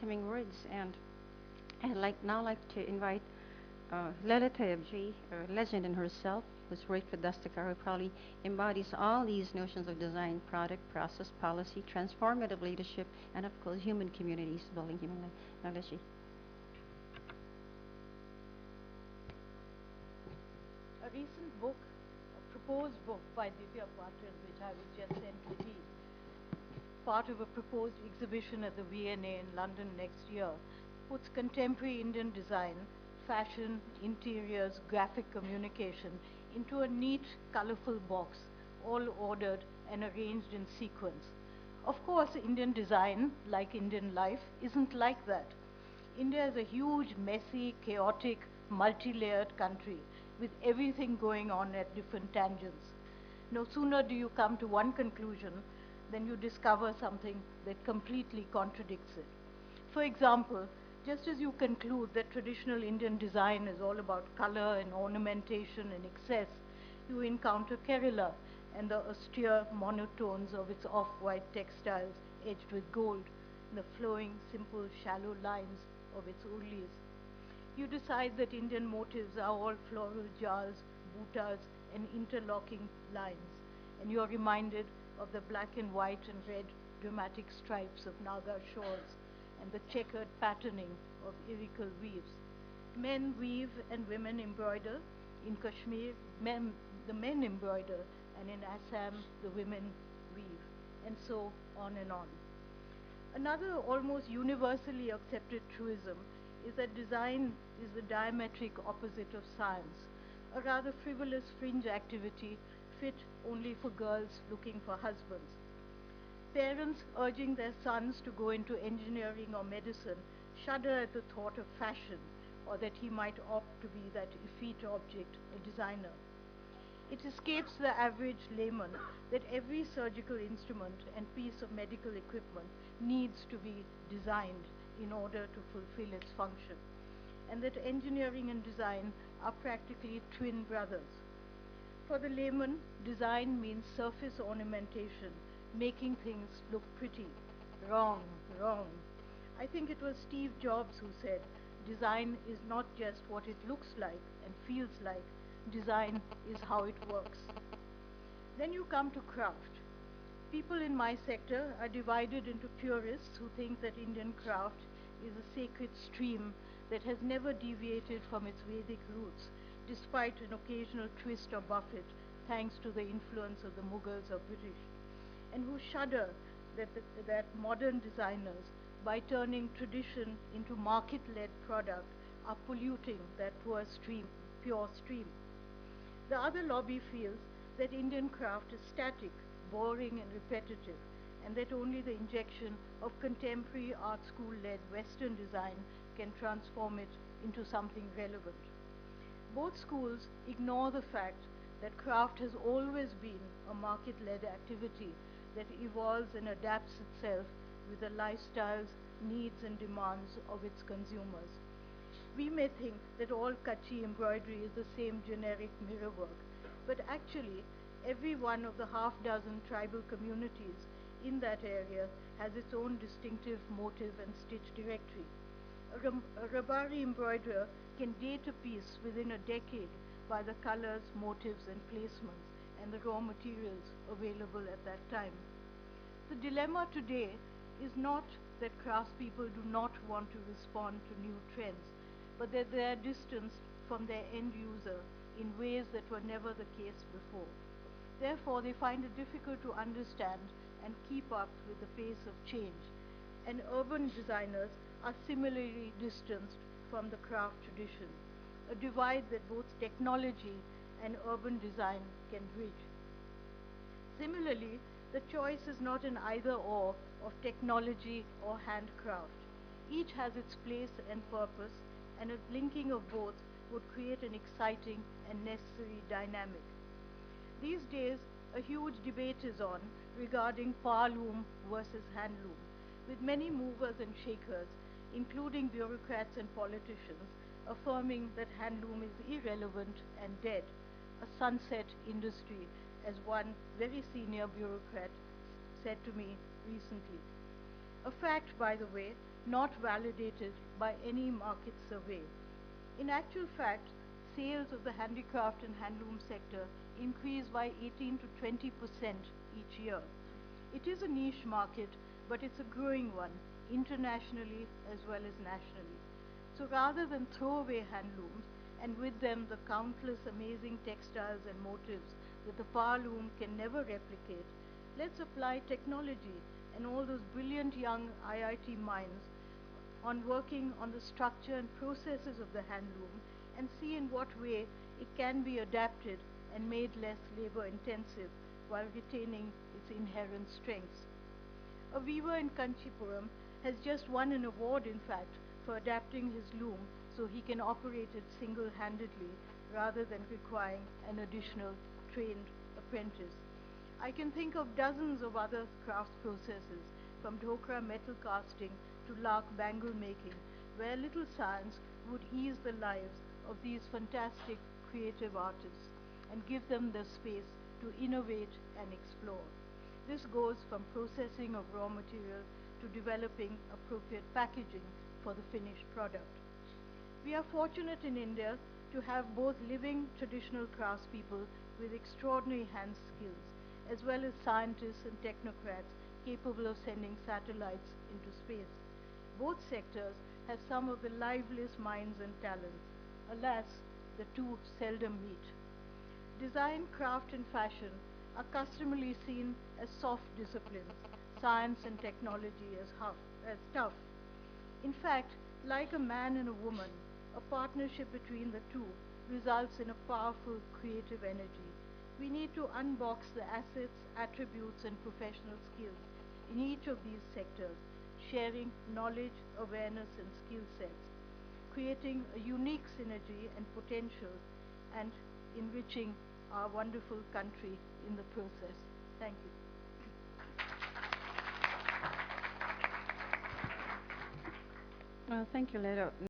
welcoming words. And I'd like to invite Laila Tyabji, a legend in herself, who's worked with Dastakar, who probably embodies all these notions of design, product, process, policy, transformative leadership, and of course, human communities, building human life. Laila ji. A recent book, a proposed book by Divya Patil, which I was just sent to read, part of a proposed exhibition at the V&A in London next year, puts contemporary Indian design, fashion, interiors, graphic communication into a neat, colorful box, all ordered and arranged in sequence. Of course, Indian design, like Indian life, isn't like that. India is a huge, messy, chaotic, multi-layered country with everything going on at different tangents. No sooner do you come to one conclusion than you discover something that completely contradicts it. For example, just as you conclude that traditional Indian design is all about color and ornamentation and excess, you encounter Kerala and the austere monotones of its off-white textiles edged with gold, and the flowing, simple, shallow lines of its urlis. You decide that Indian motifs are all floral jars, buttas, and interlocking lines, and you are reminded of the black and white and red dramatic stripes of Naga shawls and the checkered patterning of Irikal weaves. Men weave and women embroider. In Kashmir, the men embroider, and in Assam, the women weave, and so on and on. Another almost universally accepted truism is that design is the diametric opposite of science, a rather frivolous fringe activity fit only for girls looking for husbands. Parents urging their sons to go into engineering or medicine shudder at the thought of fashion, or that he might opt to be that effete object, a designer. It escapes the average layman that every surgical instrument and piece of medical equipment needs to be designed in order to fulfill its function, and that engineering and design are practically twin brothers. For the layman, design means surface ornamentation, making things look pretty. Wrong, wrong. I think it was Steve Jobs who said, design is not just what it looks like and feels like, design is how it works. Then you come to craft. People in my sector are divided into purists who think that Indian craft is a sacred stream that has never deviated from its Vedic roots, despite an occasional twist or buffet, thanks to the influence of the Mughals or British, and who shudder that modern designers, by turning tradition into market-led product, are polluting that pure stream. The other lobby feels that Indian craft is static, boring and repetitive, and that only the injection of contemporary art school-led Western design can transform it into something relevant. Both schools ignore the fact that craft has always been a market-led activity that evolves and adapts itself with the lifestyles, needs and demands of its consumers. We may think that all Kachi embroidery is the same generic mirror work, but actually every one of the half dozen tribal communities in that area has its own distinctive motive and stitch directory. A Rabari embroiderer can date a piece within a decade by the colors, motives and placements and the raw materials available at that time. The dilemma today is not that craftspeople do not want to respond to new trends, but that they are distanced from their end user in ways that were never the case before. Therefore, they find it difficult to understand and keep up with the pace of change, and urban designers are similarly distanced from the craft tradition, a divide that both technology and urban design can bridge. Similarly, the choice is not an either-or of technology or handcraft. Each has its place and purpose, and a linking of both would create an exciting and necessary dynamic. These days, a huge debate is on regarding powerloom versus handloom, with many movers and shakers, including bureaucrats and politicians, affirming that handloom is irrelevant and dead, a sunset industry, as one very senior bureaucrat said to me recently. A fact, by the way, not validated by any market survey. In actual fact, sales of the handicraft and handloom sector increase by 18 to 20% each year. It is a niche market, but it's a growing one, internationally as well as nationally. So rather than throw away handlooms, and with them the countless amazing textiles and motifs that the power loom can never replicate, let's apply technology and all those brilliant young IIT minds on working on the structure and processes of the handloom and see in what way it can be adapted and made less labor intensive while retaining its inherent strengths. A weaver in Kanchipuram has just won an award, in fact, for adapting his loom so he can operate it single-handedly rather than requiring an additional trained apprentice. I can think of dozens of other craft processes, from dhokra metal casting to lark bangle making, where a little science would ease the lives of these fantastic creative artists and give them the space to innovate and explore. This goes from processing of raw material to developing appropriate packaging for the finished product. We are fortunate in India to have both living traditional craftspeople with extraordinary hand skills, as well as scientists and technocrats capable of sending satellites into space. Both sectors have some of the liveliest minds and talents. Alas, the two seldom meet. Design, craft, and fashion are customarily seen as soft disciplines, science and technology as tough. In fact, like a man and a woman, a partnership between the two results in a powerful creative energy. We need to unbox the assets, attributes, and professional skills in each of these sectors, sharing knowledge, awareness, and skill sets, creating a unique synergy and potential, and enriching our wonderful country in the process. Thank you. Thank you, Laila.